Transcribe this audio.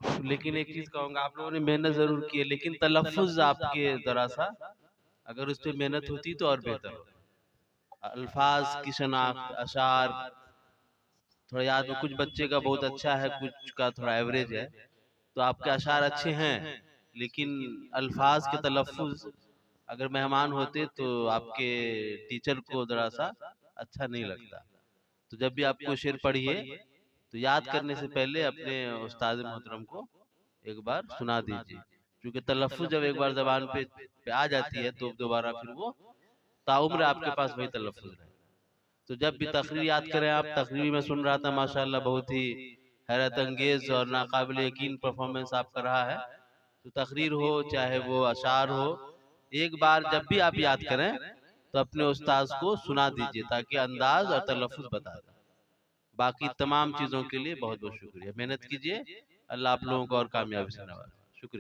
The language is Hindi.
लेकिन एक चीज़ कहूँगा, आप लोगों ने मेहनत ज़रूर की है, लेकिन तलफ़्फ़ुज़ आपके ज़रा-सा अगर उस पे मेहनत होती तो और बेहतर होता। अल्फ़ाज़ की शनाख्त, अशार थोड़ा याद में, कुछ बच्चे का बहुत अच्छा है, कुछ का थोड़ा एवरेज है। तो आपके अशार अच्छे हैं, लेकिन अल्फ़ाज़ के तलफ़्फ़ुज़ अगर मेहमान होते तो आपके टीचर को ज़रा-सा अच्छा नहीं लगता। तो जब भी आप कोई शेर पढ़िए, तो याद करने से पहले अपने उस्ताद मोहतरम को एक बार सुना दीजिए। क्योंकि तलफ़्फ़ुज़ जब एक बार ज़बान पे आ जाती है, तो दोबारा फिर वो ताउम्र आपके पास वही तलफ़्फ़ुज़ रहेगा। तो जब भी तक़रीर याद करें आप, तक़रीर भी मैं सुन रहा था माशाअल्लाह, बहुत ही हैरत अंगेज़ और नाक़ाबिल यकीन परफ़ॉर्मेंस आपका रहा है। तो तक़रीर हो चाहे वो अशार हो, एक बार जब भी आप याद करें तो अपने उस्ताद को सुना दीजिए, ताकि अंदाज़ और तलफ़्फ़ुज़ बता दें। बाकी तमाम चीज़ों के लिए बहुत-बहुत शुक्रिया। मेहनत कीजिए, अल्लाह आप लोगों को और कामयाबी से नवाज़े।